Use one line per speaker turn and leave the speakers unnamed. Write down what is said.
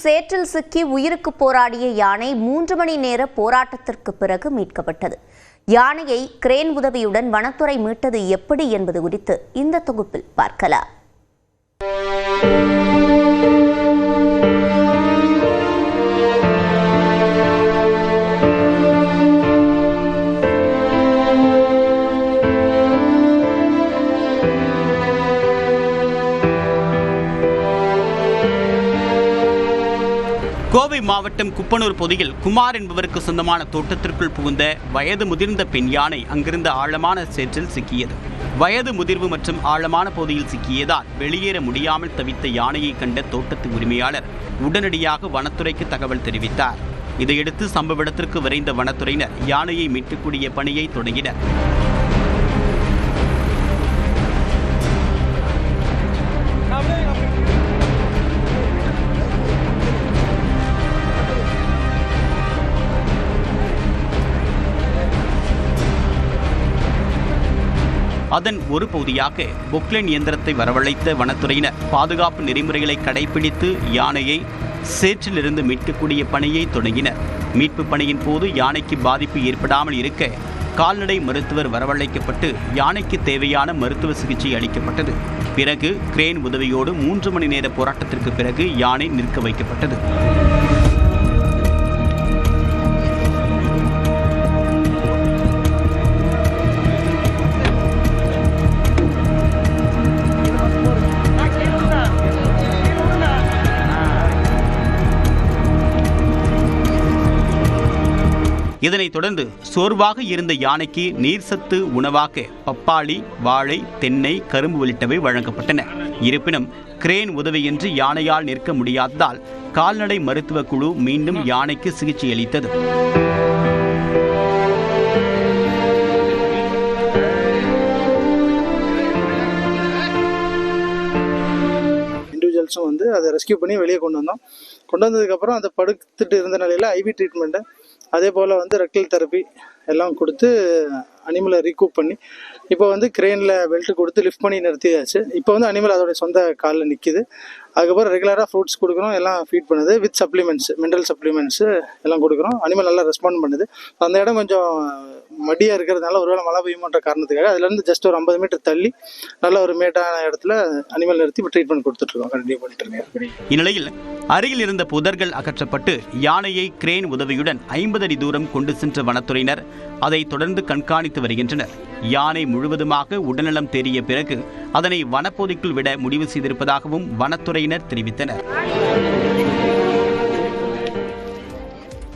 சேற்றில் சிக்கி உயிருக்கு போராடிய யானை 3 மணி நேர போராட்டத்திற்கு பிறகு மீட்கப்பட்டது. யானையை கிரேன் உதவியுடன் வனத்துறை மீட்டது எப்படி என்பது குறித்து இந்த தொகுப்பில் பார்க்கலாம்.
கோவை மாவட்டம் குப்பனூர் பகுதியில் குமார் என்பவருக்கு சொந்தமான தோட்டத்திற்குள் புகுந்த வயது முதிர்ந்த பெண் யானை அங்கிருந்த ஆழமான சேற்றில் சிக்கியது. வயது முதிர்வு மற்றும் ஆழமான பகுதியில் சிக்கியதால் வெளியேற முடியாமல் தவித்த யானையை கண்ட தோட்டத்து உரிமையாளர் உடனடியாக வனத்துறைக்கு தகவல் தெரிவித்தார். இதையடுத்து சம்பவ இடத்திற்கு விரைந்த வனத்துறையினர் யானையை மீட்கக்கூடிய பணியை தொடங்கினர். அதன் ஒரு பகுதியாக பொக்லைன் இயந்திரத்தை வரவழைத்த வனத்துறையினர் பாதுகாப்பு நெறிமுறைகளை கடைபிடித்து யானையை சேற்றிலிருந்து மீட்கக்கூடிய பணியை தொடங்கினர். மீட்பு பணியின் போது யானைக்கு பாதிப்பு ஏற்படாமல் இருக்க கால்நடை மருத்துவர் வரவழைக்கப்பட்டு யானைக்கு தேவையான மருத்துவ சிகிச்சை அளிக்கப்பட்டது. பிறகு கிரேன் உதவியோடு 3 மணி நேர போராட்டத்திற்கு பிறகு யானை நிற்க வைக்கப்பட்டது. இதனைத் தொடர்ந்து சோர்வாக இருந்த யானைக்கு நீர்சத்து உணவாக பப்பாளி, வாழை, தென்னை, கரும்பு உள்ளிட்டவை வழங்கப்பட்டன. இருப்பினும் கிரேன் உதவியின்றி யானையால் நிற்க முடியாததால் கால்நடை மருத்துவ குழு மீண்டும் யானைக்கு சிகிச்சை அளித்தது.
அதை ரெஸ்கியூ பண்ணி வெளியே கொண்டு வந்ததுக்கப்புறம் அதை படுத்துட்டு இருந்த நிலையில் ஐவி ட்ரீட்மெண்ட்டு, அதே போல் ரெக்டல் தெரப்பி எல்லாம் கொடுத்து அனிமலை ரீகூப் பண்ணி இப்போ கிரெயினில் பெல்ட் கொடுத்து லிஃப்ட் பண்ணி நிறுத்தியாச்சு. இப்போ அனிமல் அதோடைய சொந்த காலில் நிற்கிது. அதுக்கப்புறம் ரெகுலராக ஃப்ரூட்ஸ் கொடுக்குறோம், எல்லாம் ஃபீட் பண்ணுது வித் சப்ளிமெண்ட்ஸ், மினரல் சப்ளிமெண்ட்ஸு எல்லாம் கொடுக்குறோம். அனிமல் நல்லா ரெஸ்பாண்ட் பண்ணுது. அந்த இடம் கொஞ்சம் மடியாக இருக்கிறதுனால ஒருவேளை மழை பெய்யுமன்ற காரணத்துக்காக அதுலேருந்து ஜஸ்ட் ஒரு 50 மீட்டர் தள்ளி நல்ல ஒரு மேட்டான இடத்துல அனிமல் நிறுத்தி இப்போ ட்ரீட்மெண்ட் கொடுத்துட்ருக்கோம், கண்டினியூ பண்ணிட்டு இருக்கோம்.
இந்நிலையில் அருகில் இருந்த புதர்கள் அகற்றப்பட்டு யானையை கிரேன் உதவியுடன் 50 அடி தூரம் கொண்டு சென்ற வனத்துறையினர் அதை தொடர்ந்து கண்காணித்து வருகின்றனர். யானை முழுவதுமாக உடல்நலம் தேறிய பிறகு அதனை வனப்பகுதிக்குள் விட முடிவு செய்திருப்பதாகவும் வனத்துறையினர் தெரிவித்தனர்.